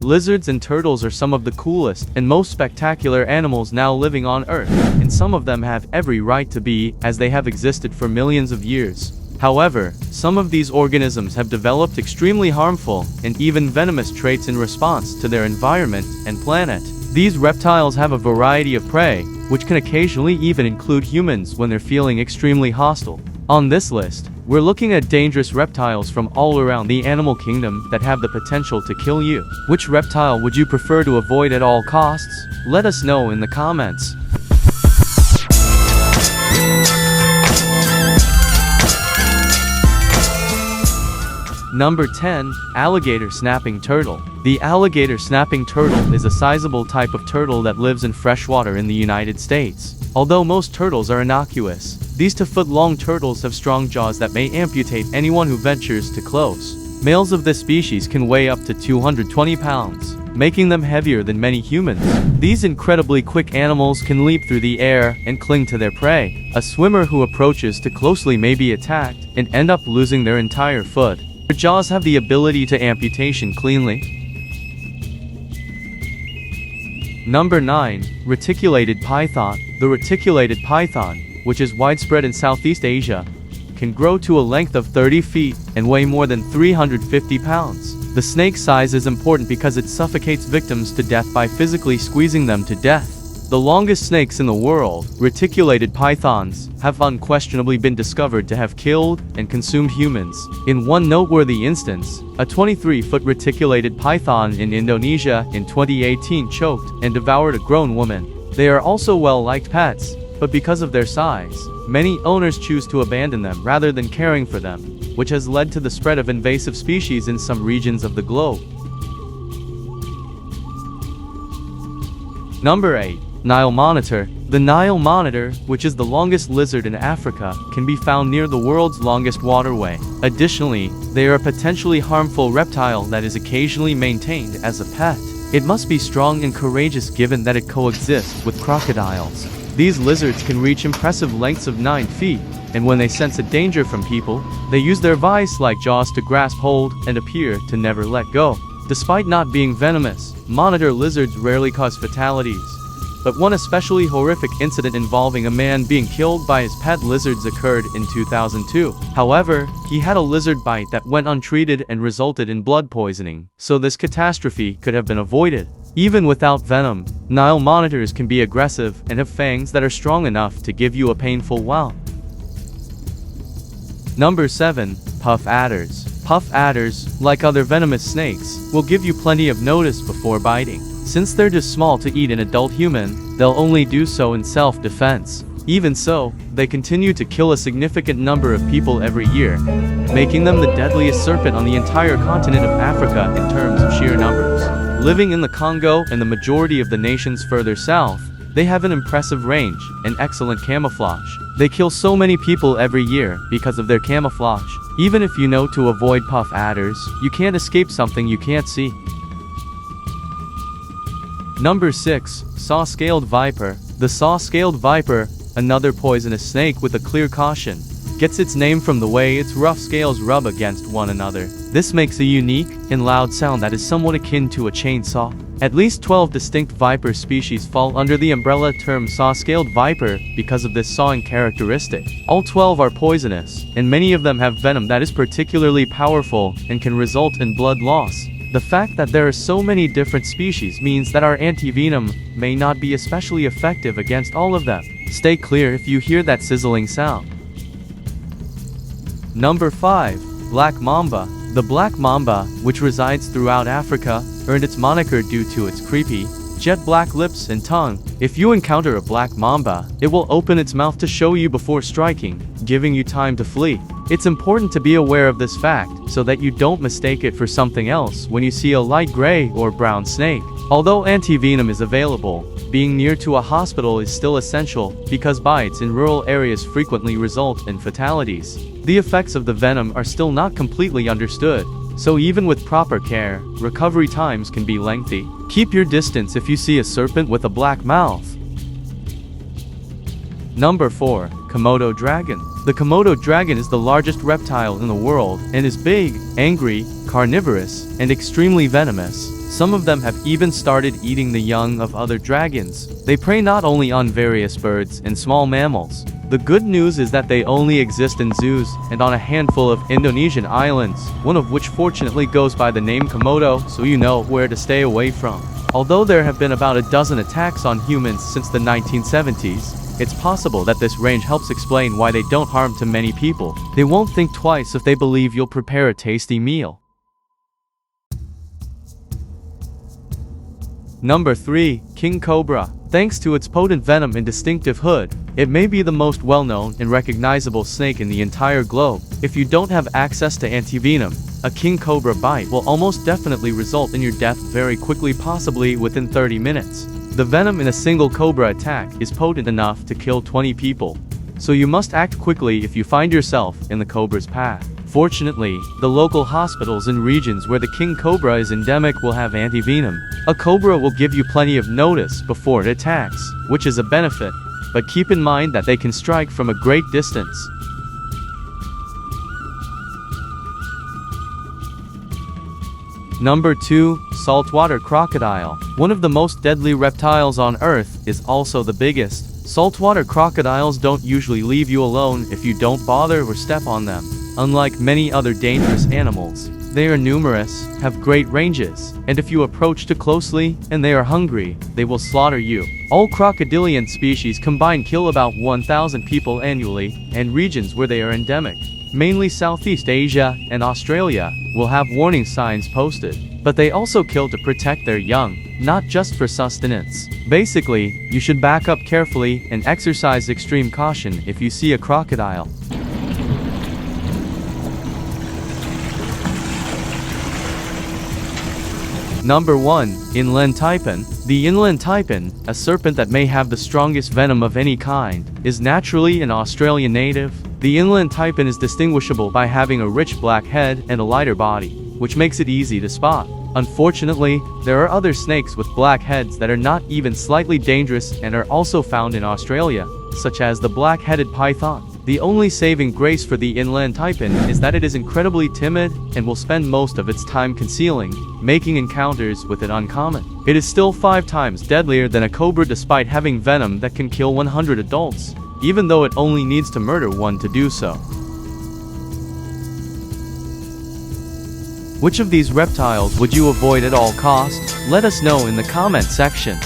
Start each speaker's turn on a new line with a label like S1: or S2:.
S1: Lizards and turtles are some of the coolest and most spectacular animals now living on Earth, and some of them have every right to be, as they have existed for millions of years. However, some of these organisms have developed extremely harmful and even venomous traits in response to their environment and planet. These reptiles have a variety of prey, which can occasionally even include humans when they're feeling extremely hostile. On this list, we're looking at dangerous reptiles from all around the animal kingdom that have the potential to kill you. Which reptile would you prefer to avoid at all costs? Let us know in the comments. Number 10. Alligator snapping turtle. The alligator snapping turtle is a sizable type of turtle that lives in freshwater in the United States. Although most turtles are innocuous, these 2-foot-long turtles have strong jaws that may amputate anyone who ventures too close. Males of this species can weigh up to 220 pounds, making them heavier than many humans. These incredibly quick animals can leap through the air and cling to their prey. A swimmer who approaches too closely may be attacked and end up losing their entire foot. Their jaws have the ability to amputation cleanly. Number 9. Reticulated python. The reticulated python, which is widespread in Southeast Asia, can grow to a length of 30 feet and weigh more than 350 pounds. The snake's size is important because it suffocates victims to death by physically squeezing them to death. The longest snakes in the world, reticulated pythons, have unquestionably been discovered to have killed and consumed humans. In one noteworthy instance, a 23-foot reticulated python in Indonesia in 2018 choked and devoured a grown woman. They are also well-liked pets, but because of their size, many owners choose to abandon them rather than caring for them, which has led to the spread of invasive species in some regions of the globe. Number 8. Nile monitor. The Nile monitor, which is the longest lizard in Africa, can be found near the world's longest waterway. Additionally, they are a potentially harmful reptile that is occasionally maintained as a pet. It must be strong and courageous given that it coexists with crocodiles. These lizards can reach impressive lengths of 9 feet, and when they sense a danger from people, they use their vice-like jaws to grasp hold and appear to never let go. Despite not being venomous, monitor lizards rarely cause fatalities. But one especially horrific incident involving a man being killed by his pet lizards occurred in 2002. However, he had a lizard bite that went untreated and resulted in blood poisoning, so this catastrophe could have been avoided. Even without venom, Nile monitors can be aggressive and have fangs that are strong enough to give you a painful wow. Number 7. Puff adders. Puff adders, like other venomous snakes, will give you plenty of notice before biting. Since they're too small to eat an adult human, they'll only do so in self-defense. Even so, they continue to kill a significant number of people every year, making them the deadliest serpent on the entire continent of Africa in terms of sheer numbers. Living in the Congo and the majority of the nations further south, they have an impressive range and excellent camouflage. They kill so many people every year because of their camouflage. Even if you know to avoid puff adders, you can't escape something you can't see. Number 6. Saw-scaled viper. The saw-scaled viper, another poisonous snake with a clear caution, gets its name from the way its rough scales rub against one another. This makes a unique and loud sound that is somewhat akin to a chainsaw. At least 12 distinct viper species fall under the umbrella term saw-scaled viper because of this sawing characteristic. All 12 are poisonous, and many of them have venom that is particularly powerful and can result in blood loss. The fact that there are so many different species means that our anti-venom may not be especially effective against all of them. Stay clear if you hear that sizzling sound. Number 5. Black mamba. The black mamba, which resides throughout Africa, earned its moniker due to its creepy, jet black lips and tongue. If you encounter a black mamba, it will open its mouth to show you before striking, giving you time to flee. It's important to be aware of this fact so that you don't mistake it for something else when you see a light gray or brown snake. Although anti-venom is available, being near to a hospital is still essential because bites in rural areas frequently result in fatalities. The effects of the venom are still not completely understood, so even with proper care, recovery times can be lengthy. Keep your distance if you see a serpent with a black mouth. Number 4. Komodo dragon. The Komodo dragon is the largest reptile in the world and is big, angry, carnivorous, and extremely venomous. Some of them have even started eating the young of other dragons. They prey not only on various birds and small mammals. The good news is that they only exist in zoos and on a handful of Indonesian islands, one of which fortunately goes by the name Komodo, so you know where to stay away from. Although there have been about a dozen attacks on humans since the 1970s, it's possible that this range helps explain why they don't harm to many people. They won't think twice if they believe you'll prepare a tasty meal. Number 3. King Cobra. Thanks to its potent venom and distinctive hood, it may be the most well-known and recognizable snake in the entire globe. If you don't have access to antivenom, a king cobra bite will almost definitely result in your death very quickly, possibly within 30 minutes. The venom in a single cobra attack is potent enough to kill 20 people. So you must act quickly if you find yourself in the cobra's path. Fortunately, the local hospitals in regions where the king cobra is endemic will have antivenom. A cobra will give you plenty of notice before it attacks, which is a benefit, but keep in mind that they can strike from a great distance. Number 2. Saltwater crocodile. One of the most deadly reptiles on Earth is also the biggest. Saltwater crocodiles don't usually leave you alone if you don't bother or step on them. Unlike many other dangerous animals, they are numerous, have great ranges, and if you approach too closely and they are hungry, they will slaughter you. All crocodilian species combined kill about 1,000 people annually, and regions where they are endemic, mainly Southeast Asia and Australia, will have warning signs posted. But they also kill to protect their young, not just for sustenance. Basically, you should back up carefully and exercise extreme caution if you see a crocodile. Number 1. Inland taipan. The inland taipan, a serpent that may have the strongest venom of any kind, is naturally an Australian native. The inland taipan is distinguishable by having a rich black head and a lighter body, which makes it easy to spot. Unfortunately, there are other snakes with black heads that are not even slightly dangerous and are also found in Australia, such as the black-headed python. The only saving grace for the inland taipan is that it is incredibly timid and will spend most of its time concealing, making encounters with it uncommon. It is still 5 times deadlier than a cobra despite having venom that can kill 100 adults, even though it only needs to murder one to do so. Which of these reptiles would you avoid at all costs? Let us know in the comment section.